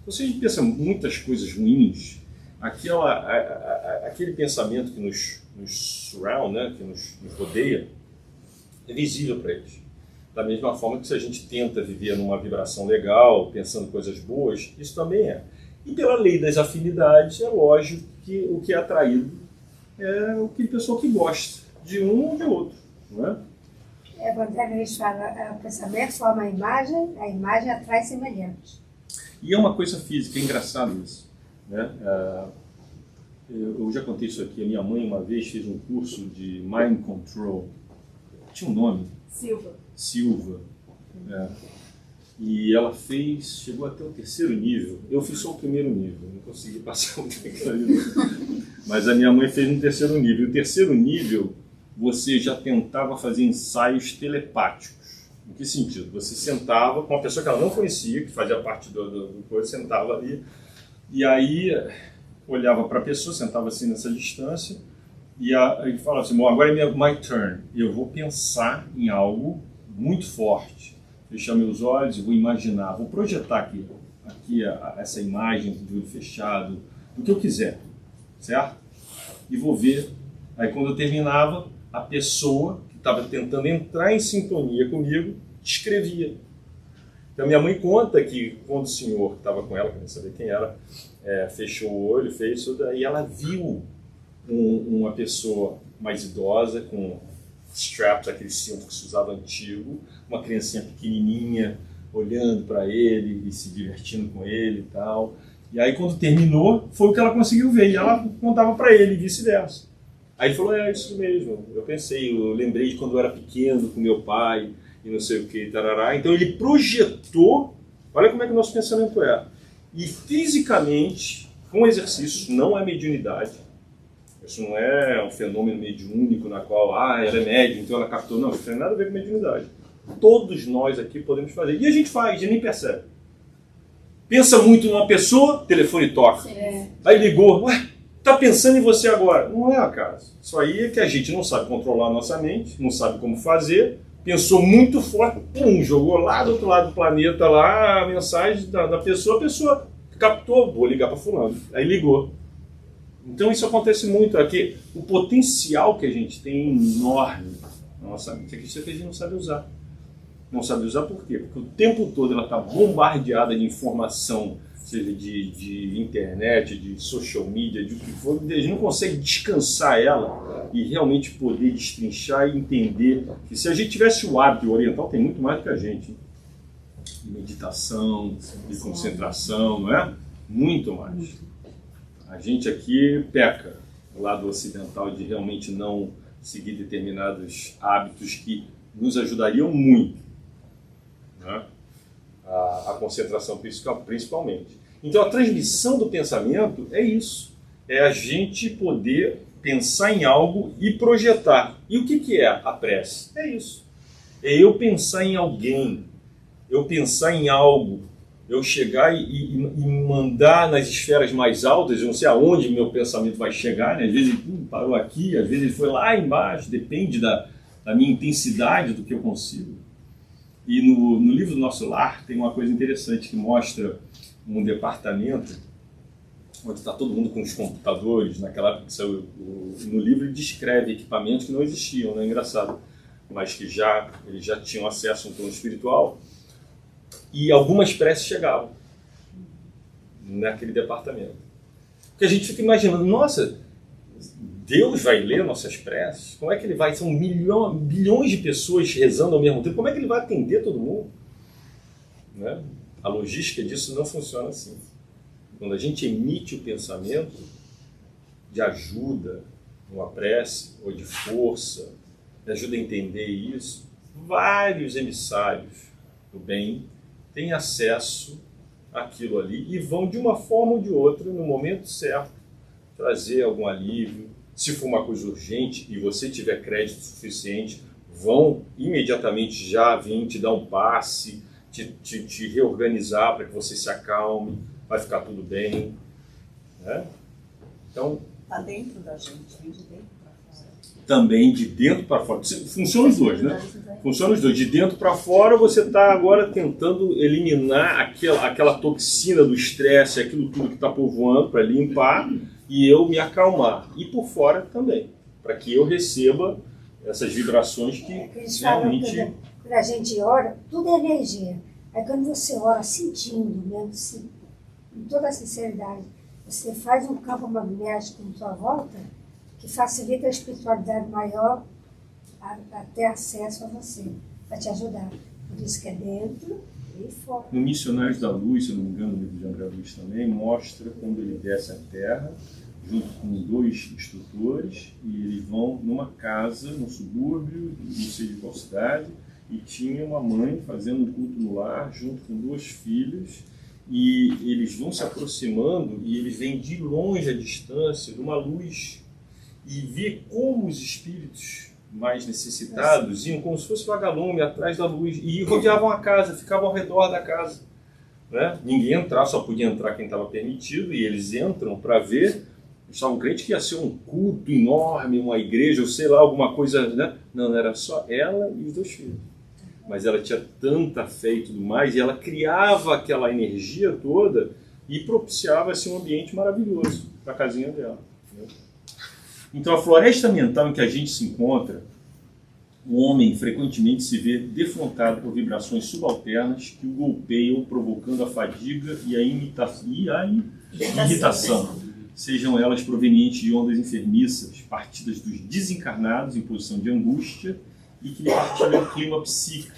Então, se a gente pensa muitas coisas ruins, aquele pensamento que nos surround, né, que nos rodeia, é visível para eles. Da mesma forma que se a gente tenta viver numa vibração legal, pensando coisas boas, isso também é. E pela lei das afinidades, é lógico que o que é atraído é o que a pessoa que gosta de um ou de outro, não é? Quando eles falam, o pensamento forma a imagem atrai semelhantes. E é uma coisa física, é engraçado isso, né? Eu já contei isso aqui, a minha mãe uma vez fez um curso de Mind Control, tinha um nome? Silva. E ela chegou até o 3º nível, eu fiz só o 1º nível, não consegui passar o 3º nível. Mas a minha mãe fez um 3º nível, e o 3º nível você já tentava fazer ensaios telepáticos. Em que sentido? Você sentava com uma pessoa que ela não conhecia, que fazia parte do coisa, sentava ali, e aí olhava para a pessoa, sentava assim nessa distância, e aí falava assim, bom, agora é my turn, eu vou pensar em algo muito forte, fechar meus olhos e vou imaginar, vou projetar aqui essa imagem de olho fechado, do que eu quiser, certo? E vou ver, aí quando eu terminava, a pessoa que estava tentando entrar em sintonia comigo escrevia. Então minha mãe conta que quando o senhor que estava com ela, que eu nem sabia quem era, fechou o olho, fez isso daí, ela viu uma pessoa mais idosa com straps, aquele cinto que se usava antigo, uma criancinha pequenininha olhando para ele e se divertindo com ele e tal. E aí quando terminou, foi o que ela conseguiu ver e ela contava para ele e vice-versa. Aí ele falou, é isso mesmo, eu lembrei de quando eu era pequeno com meu pai e não sei o que, tarará. Então ele projetou, olha como é que o nosso pensamento é. E fisicamente, com exercícios, não é mediunidade. Isso não é um fenômeno mediúnico na qual, ela é médium, então ela captou. Não, isso não tem nada a ver com mediunidade. Todos nós aqui podemos fazer. E a gente faz, a gente nem percebe. Pensa muito numa pessoa, telefone toca. Aí ligou, tá pensando em você agora. Não é acaso. Isso aí é que a gente não sabe controlar a nossa mente, não sabe como fazer, pensou muito forte, jogou lá do outro lado do planeta lá a mensagem da pessoa, a pessoa captou, vou ligar para fulano. Aí ligou. Então isso acontece muito aqui. O potencial que a gente tem é enorme na nossa mente. Isso é que a gente não sabe usar. Não sabe usar por quê? Porque o tempo todo ela está bombardeada de informação, seja de internet, de social media, de o que for, a gente não consegue descansar ela e realmente poder destrinchar e entender que se a gente tivesse o hábito, o oriental tem muito mais do que a gente, de meditação, de concentração, não é? Muito mais. A gente aqui peca, do lado ocidental, de realmente não seguir determinados hábitos que nos ajudariam muito, né? A concentração principalmente. Então a transmissão do pensamento é isso, é a gente poder pensar em algo e projetar. E o que é a prece? É isso, é eu pensar em alguém, eu pensar em algo, eu chegar e mandar nas esferas mais altas, eu não sei aonde meu pensamento vai chegar, né? Às vezes ele parou aqui, às vezes ele foi lá embaixo, depende da minha intensidade, do que eu consigo. E no livro do Nosso Lar tem uma coisa interessante que mostra um departamento onde está todo mundo com os computadores. Naquela época que saiu no livro, ele descreve equipamentos que não existiam, né? Engraçado, mas que eles já tinham acesso a um plano espiritual, e algumas preces chegavam naquele departamento. Porque a gente fica imaginando, nossa, Deus vai ler nossas preces? Como é que ele vai? São bilhões de pessoas rezando ao mesmo tempo. Como é que ele vai atender todo mundo? Né? A logística disso não funciona assim. Quando a gente emite o pensamento de ajuda, uma prece, ou de força, de ajuda a entender isso, vários emissários do bem têm acesso àquilo ali e vão, de uma forma ou de outra, no momento certo, trazer algum alívio. Se for uma coisa urgente e você tiver crédito suficiente, vão imediatamente já vir te dar um passe, te reorganizar para que você se acalme, vai ficar tudo bem. Né? Então, está dentro da gente, vem de dentro para fora. Também de dentro para fora. Funciona os dois, né? Funciona os dois. De dentro para fora, você está agora tentando eliminar aquela toxina do estresse, aquilo tudo que está povoando, para limpar e eu me acalmar. E por fora também, para que eu receba essas vibrações que realmente... Quando a gente ora, tudo é energia. Aí quando você ora sentindo, mesmo assim, com toda a sinceridade, você faz um campo magnético na sua volta que facilita a espiritualidade maior a ter acesso a você, para te ajudar. Por isso que é dentro e fora. No Missionários da Luz, se eu não me engano, no livro de André Luiz também, mostra quando ele desce a terra, junto com 2 instrutores, e eles vão numa casa, no subúrbio, não sei de qual cidade, e tinha uma mãe fazendo um culto no lar, junto com 2 filhos, e eles vão se aproximando, e eles vêm de longe, à distância, de uma luz, e vê como os espíritos mais necessitados iam como se fosse vagalume atrás da luz, e rodeavam a casa, ficavam ao redor da casa. Né? Ninguém entrava, só podia entrar quem estava permitido, e eles entram para ver. Estavam crentes que ia ser um culto enorme, uma igreja, ou sei lá, alguma coisa, né? Não, era só ela e os 2 filhos. Mas ela tinha tanta fé e tudo mais, e ela criava aquela energia toda e propiciava assim, um ambiente maravilhoso para a casinha dela. Né? Então, a floresta mental em que a gente se encontra, o homem frequentemente se vê defrontado por vibrações subalternas que o golpeiam, provocando a fadiga e a irritação. Sejam elas provenientes de ondas enfermiças, partidas dos desencarnados em posição de angústia e que lhe partilham o clima psíquico,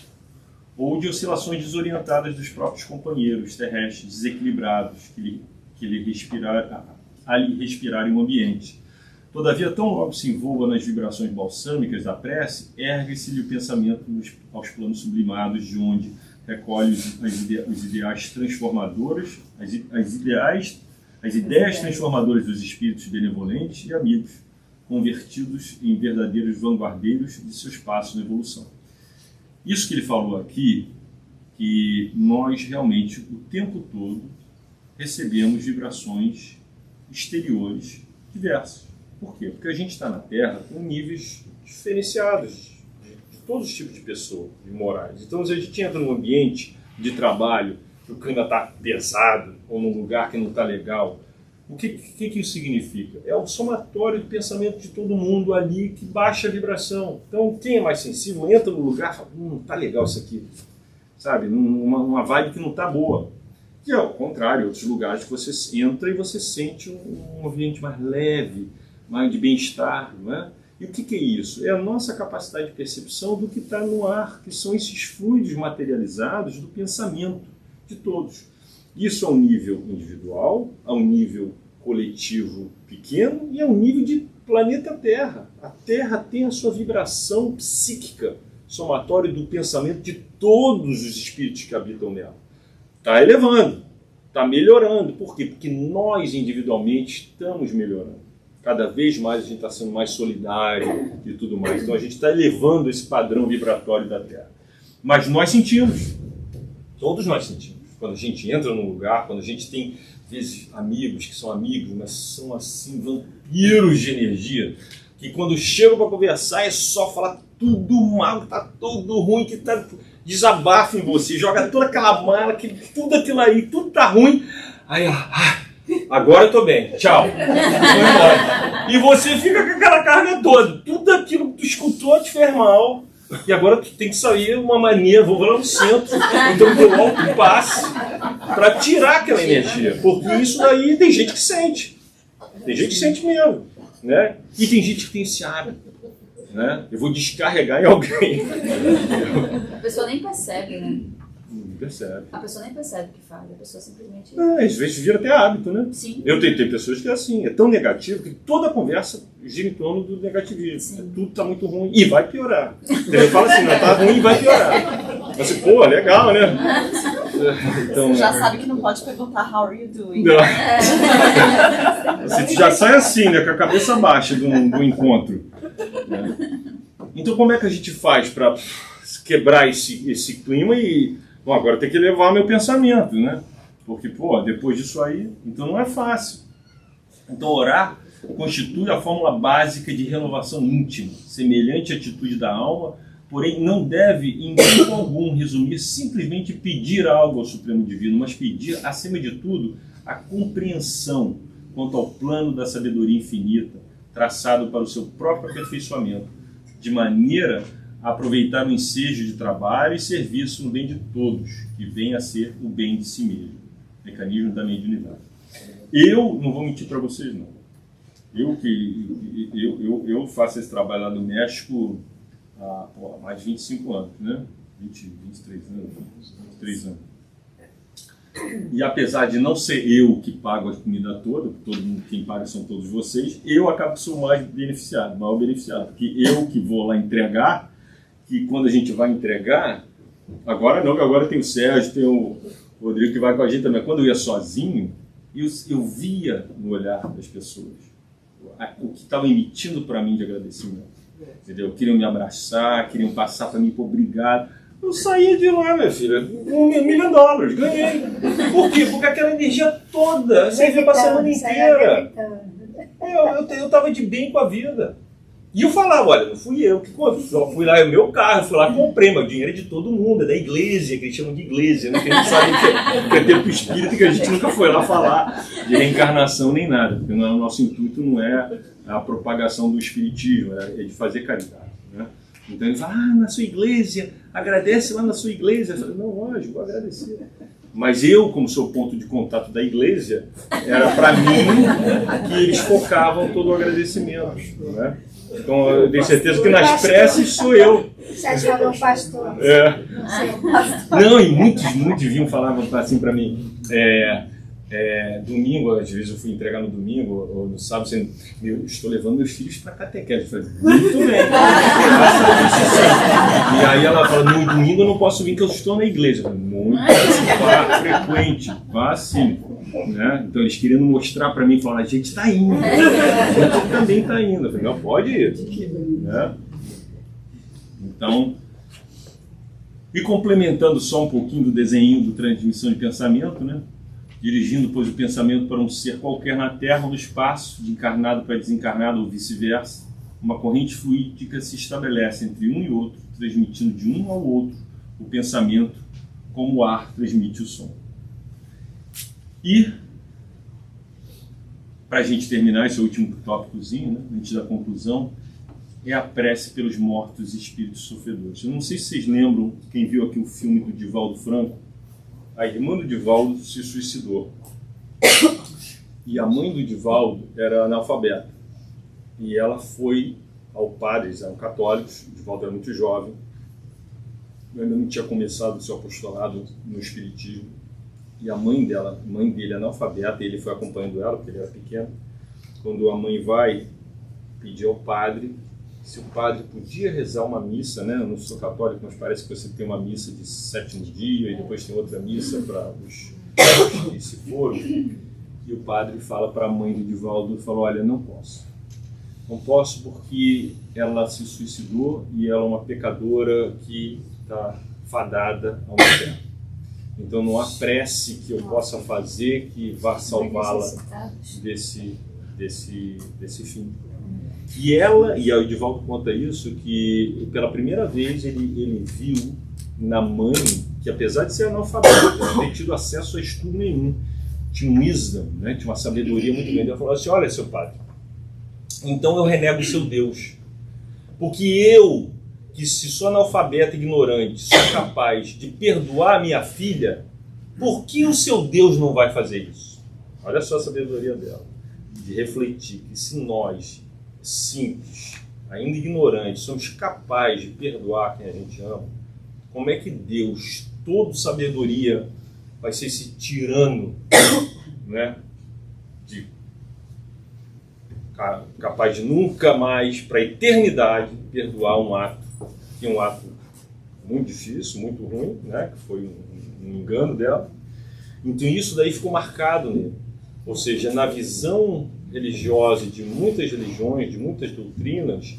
ou de oscilações desorientadas dos próprios companheiros terrestres desequilibrados que lhe respirarem o ambiente. Todavia, tão logo se envolva nas vibrações balsâmicas da prece, ergue-se-lhe o pensamento aos planos sublimados, de onde recolhe os ideais transformadores, as ideias transformadoras dos espíritos benevolentes e amigos, convertidos em verdadeiros vanguardeiros de seus passos na evolução. Isso que ele falou aqui, que nós realmente, o tempo todo, recebemos vibrações exteriores diversas. Por quê? Porque a gente está na Terra com níveis diferenciados de todos os tipos de pessoas, de morais. Então, se a gente entra num ambiente de trabalho, que o clima está pesado, ou num lugar que não está legal, o que isso significa? É o somatório do pensamento de todo mundo ali que baixa a vibração. Então, quem é mais sensível entra no lugar e fala, não está legal isso aqui, sabe? Uma vibe que não está boa. E ao contrário, outros lugares que você entra e você sente um ambiente mais leve, mais de bem-estar, não é? E o que é isso? É a nossa capacidade de percepção do que está no ar, que são esses fluidos materializados do pensamento de todos. Isso a um nível individual, a um nível coletivo pequeno e a um nível de planeta Terra. A Terra tem a sua vibração psíquica, somatório do pensamento de todos os espíritos que habitam nela. Está elevando, está melhorando. Por quê? Porque nós individualmente estamos melhorando. Cada vez mais a gente está sendo mais solidário e tudo mais. Então a gente está elevando esse padrão vibratório da Terra. Mas nós sentimos, todos nós sentimos. Quando a gente entra num lugar, quando a gente tem, às vezes, amigos que são amigos, mas são assim vampiros de energia, que quando chegam para conversar é só falar tudo mal, que está tudo ruim, que está desabafa em você, joga toda aquela mala, que tudo aquilo aí, tudo tá ruim. Aí, agora eu tô bem, tchau. Vou embora. E você fica com aquela carga toda. Tudo aquilo que tu escutou te fez mal. E agora tu tem que sair uma mania, vou lá no centro, então deu um passe para tirar aquela energia. Porque isso daí tem gente que sente. Tem gente que sente mesmo. Né? E tem gente que tem esse hábito. Né? Eu vou descarregar em alguém. A pessoa nem percebe, né? Não percebe. A pessoa nem percebe o que faz, a pessoa simplesmente... Às vezes vira até hábito, né? Sim. Eu tenho pessoas que é assim, é tão negativo que toda a conversa gira em torno do negativismo. Tudo tá muito ruim e vai piorar. Ele fala assim, não, tá ruim e vai piorar. Mas, pô, legal, né? Então, Você já sabe que não pode perguntar how are you doing. Não. Você já sai assim, né? Com a cabeça baixa do encontro. Né? Então, como é que a gente faz para quebrar esse clima e... Bom, agora tem que elevar meu pensamento, né? Porque, pô, depois disso aí, então não é fácil. Então, orar constitui a fórmula básica de renovação íntima, semelhante à atitude da alma, porém não deve, em tempo algum, resumir simplesmente pedir algo ao Supremo Divino, mas pedir, acima de tudo, a compreensão quanto ao plano da sabedoria infinita, traçado para o seu próprio aperfeiçoamento, de maneira a aproveitar o ensejo de trabalho e serviço no bem de todos, que vem a ser o bem de si mesmo. Mecanismo da mediunidade. Eu não vou mentir para vocês, não. Eu faço esse trabalho lá no México há mais de 25 anos, né? 23 anos. 23 anos. E apesar de não ser eu que pago a comida toda, todo mundo, quem paga são todos vocês, eu acabo que sou mais beneficiado, maior beneficiado. Porque eu que vou lá entregar, que quando a gente vai entregar, agora não, que agora tem o Sérgio, tem o Rodrigo que vai com a gente também. Quando eu ia sozinho, eu via no olhar das pessoas o que estava emitindo para mim de agradecimento. Entendeu? Queriam me abraçar, queriam passar para mim, obrigado. Eu saí de lá, minha filha, $1 milhão, ganhei. Por quê? Porque aquela energia toda servia para a semana inteira. Eu estava de bem com a vida. E eu falava, olha, não fui eu que fui lá, é o meu carro, fui lá, comprei, mas o dinheiro é de todo mundo, é da igreja, que eles chamam de igreja, né? Que a gente sabe que é tempo espírita, que a gente nunca foi lá falar de reencarnação nem nada, porque o nosso intuito não é a propagação do espiritismo, é de fazer caridade, né? Então ele fala, na sua igreja, agradece lá na sua igreja. Eu falei, não, lógico, vou agradecer. Mas eu, como sou ponto de contato da igreja, era para mim que eles focavam todo o agradecimento, né? Então eu tenho certeza que nas preces sou eu. Você falou pastor. É. Não, e muitos vinham falavam assim para mim, domingo, às vezes eu fui entregar no domingo ou no sábado, dizendo, eu estou levando meus filhos para catequese. Eu falei, muito bem. E aí ela fala, no domingo eu não posso vir que eu estou na igreja. Eu falei, muito frequente, vá sim. Né? Então eles querendo mostrar para mim, falando, a gente está indo. A gente também está indo. Eu falei, não, pode ir. Né? Então, e complementando só um pouquinho do desenho do transmissão de pensamento, né? Dirigindo, pois, o pensamento para um ser qualquer na Terra ou no espaço, de encarnado para desencarnado ou vice-versa, uma corrente fluídica se estabelece entre um e outro, transmitindo de um ao outro o pensamento, como o ar transmite o som. E, para a gente terminar esse último tópicozinho, né, antes da conclusão, é a prece pelos mortos e espíritos sofredores. Eu não sei se vocês lembram, quem viu aqui o filme do Divaldo Franco, a irmã do Divaldo se suicidou. E a mãe do Divaldo era analfabeta. E ela foi ao padre, eles eram católicos, o Divaldo era muito jovem, eu ainda não tinha começado o seu apostolado no espiritismo. E a mãe dele analfabeta, e ele foi acompanhando ela, porque ele era pequeno. Quando a mãe vai pedir ao padre se o padre podia rezar uma missa, né? Eu não sou católico, mas parece que você tem uma missa de 7º dia e depois tem outra missa para os que se foram. E o padre fala para a mãe do Divaldo, falou, olha, não posso. Não posso porque ela se suicidou e ela é uma pecadora que está fadada ao inferno. Então não há prece que eu possa fazer que vá salvá-la desse fim. E aí o Divaldo conta isso, que pela primeira vez ele viu na mãe, que apesar de ser analfabeta, não ter tido acesso a estudo nenhum, tinha um wisdom, né? Tinha uma sabedoria muito grande. Ela falou assim, olha, seu padre, então eu renego o seu Deus, porque eu, que se sou analfabeta e ignorante, sou capaz de perdoar a minha filha, por que o seu Deus não vai fazer isso? Olha só a sabedoria dela, de refletir que se nós, simples, ainda ignorantes, somos capazes de perdoar quem a gente ama, como é que Deus, todo sabedoria, vai ser esse tirano, né, capaz de nunca mais, para a eternidade, perdoar um ato, que é um ato muito difícil, muito ruim, né, que foi um engano dela. Então isso daí ficou marcado nele. Ou seja, na visão religiosa de muitas religiões, de muitas doutrinas,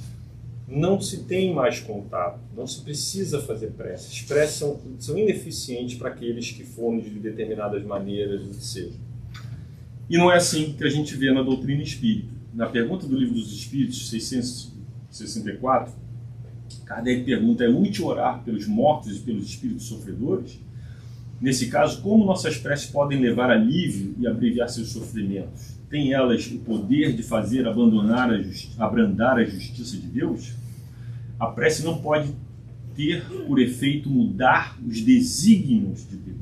não se tem mais contato, não se precisa fazer preces. As preces são ineficientes para aqueles que foram de determinadas maneiras, o que seja. E não é assim que a gente vê na doutrina espírita. Na pergunta do Livro dos Espíritos, 664, Kardec pergunta, é útil orar pelos mortos e pelos espíritos sofredores? Nesse caso, como nossas preces podem levar alívio e abreviar seus sofrimentos? Têm elas o poder de fazer abrandar a justiça de Deus? A prece não pode ter por efeito mudar os desígnios de Deus,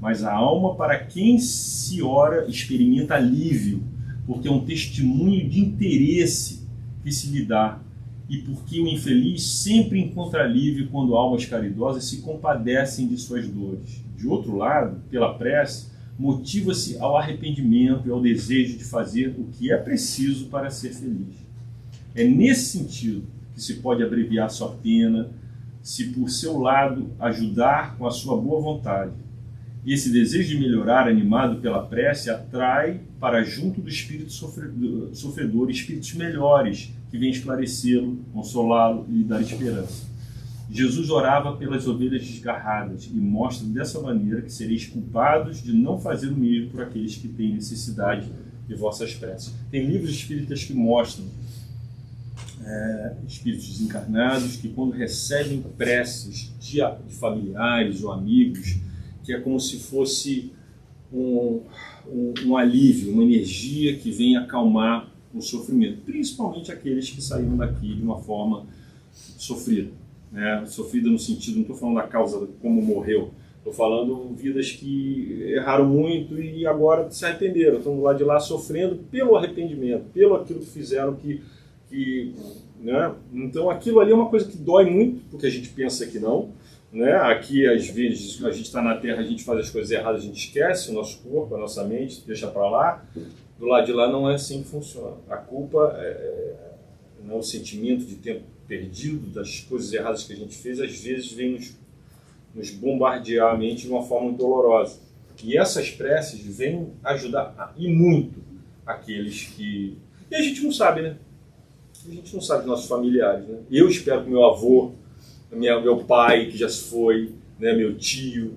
mas a alma para quem se ora experimenta alívio, porque é um testemunho de interesse que se lhe dá e porque o infeliz sempre encontra alívio quando almas caridosas se compadecem de suas dores. De outro lado, pela prece, motiva-se ao arrependimento e ao desejo de fazer o que é preciso para ser feliz. É nesse sentido que se pode abreviar sua pena, se por seu lado ajudar com a sua boa vontade. Esse desejo de melhorar, animado pela prece, atrai para junto do espírito sofredor espíritos melhores, que vêm esclarecê-lo, consolá-lo e lhe dar esperança. Jesus orava pelas ovelhas desgarradas e mostra dessa maneira que sereis culpados de não fazer o mesmo por aqueles que têm necessidade de vossas preces. Tem livros espíritas que mostram espíritos desencarnados que, quando recebem preces de familiares ou amigos, que é como se fosse um alívio, uma energia que vem acalmar o sofrimento, principalmente aqueles que saíram daqui de uma forma sofrida, né? Sofrida no sentido, não estou falando da causa como morreu, estou falando vidas que erraram muito e agora se arrependeram, estão do lado de lá sofrendo pelo arrependimento, pelo aquilo que fizeram né? Então aquilo ali é uma coisa que dói muito, porque a gente pensa que não, né? Aqui às vezes a gente está na Terra, a gente faz as coisas erradas, a gente esquece o nosso corpo, a nossa mente, deixa para lá. Do lado de lá não é assim que funciona. A culpa não é o sentimento de tempo perdido, das coisas erradas que a gente fez, às vezes vem nos bombardear a mente de uma forma muito dolorosa. E essas preces vêm ajudar e muito aqueles que... E a gente não sabe, né? A gente não sabe dos nossos familiares, né? Eu espero que meu avô, meu pai, que já se foi, né, meu tio,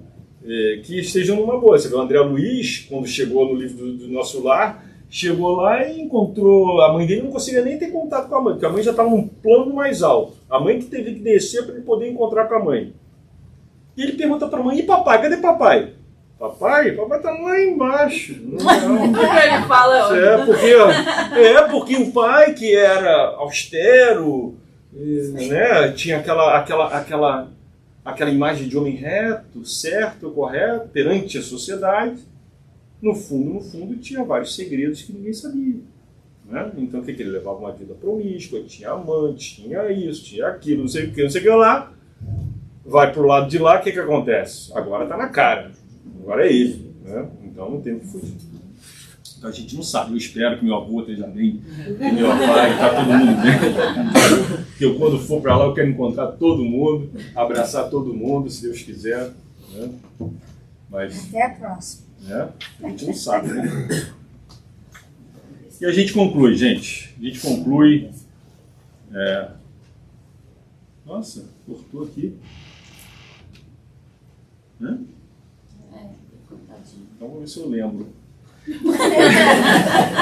que estejam numa boa. Você vê o André Luiz, quando chegou no livro do Nosso Lar, chegou lá e encontrou a mãe dele, não conseguia nem ter contato com a mãe, porque a mãe já estava num plano mais alto. A mãe que teve que descer para ele poder encontrar com a mãe. E ele pergunta para a mãe: e papai? Cadê papai? Papai está lá embaixo. Não. Ele fala. Porque o pai, que era austero, né, tinha aquela imagem de homem reto, certo, correto, perante a sociedade. No fundo, tinha vários segredos que ninguém sabia. Né? Então, o que ele levava? Uma vida promíscua, tinha amante, tinha isso, tinha aquilo, não sei o que lá. Vai pro lado de lá, o que acontece? Agora está na cara. Agora é ele. Né? Então, não tem o que fugir. Então, a gente não sabe. Eu espero que meu avô esteja bem, que meu pai, está todo mundo bem. Que eu, quando for para lá, eu quero encontrar todo mundo, abraçar todo mundo, se Deus quiser. Né? Mas, até a próxima. Né? A gente não sabe, né? E a gente conclui, gente. A gente conclui. Nossa, cortou aqui. Né? Então vamos ver se eu lembro.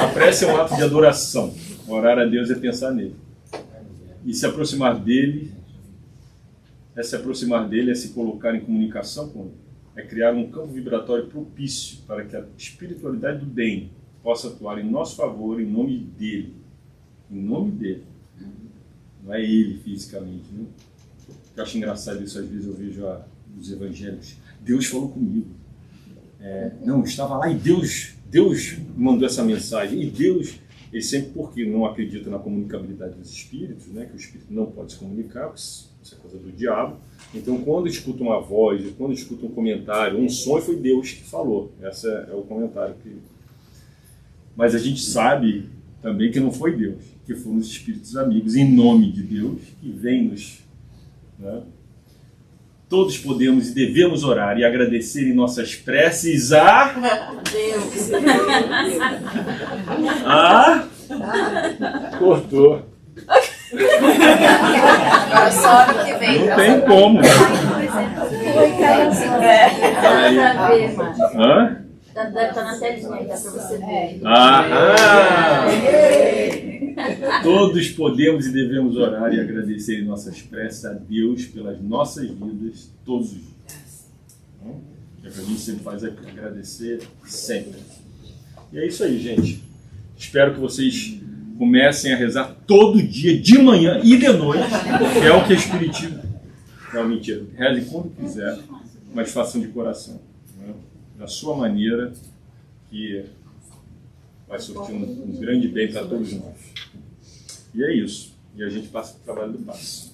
A prece é um ato de adoração. Orar a Deus é pensar nele. E se aproximar dele é se colocar em comunicação com ele. É criar um campo vibratório propício para que a espiritualidade do bem possa atuar em nosso favor, em nome dele. Em nome dele. Não é ele fisicamente. Né? Eu acho engraçado isso, às vezes eu vejo os evangélicos. Deus falou comigo. Não, estava lá e Deus mandou essa mensagem. E Deus, ele sempre, porque não acredita na comunicabilidade dos espíritos, né? Que o espírito não pode se comunicar, porque isso é coisa do diabo. Então, quando escuta uma voz, quando escuta um comentário, um sonho, foi Deus que falou. Esse é o comentário. Mas a gente sabe também que não foi Deus, que foram os espíritos amigos, em nome de Deus, que vem nos... Né? Todos podemos e devemos orar e agradecer em nossas preces a... Deus. Cortou. Agora só ano que vem. Não tem como. Deve estar na telinha aí, dá pra você ver. Todos podemos e devemos orar e agradecer em nossas preces a Deus pelas nossas vidas todos os dias. É o que a gente sempre faz aqui, agradecer sempre. E é isso aí, gente. Espero que vocês comecem a rezar todo dia, de manhã e de noite, que é o que é espiritismo. Não, mentira. Reze quando quiser, mas façam de coração. Né? Da sua maneira, que vai surtir um grande bem para todos nós. E é isso. E a gente passa para o trabalho do passo.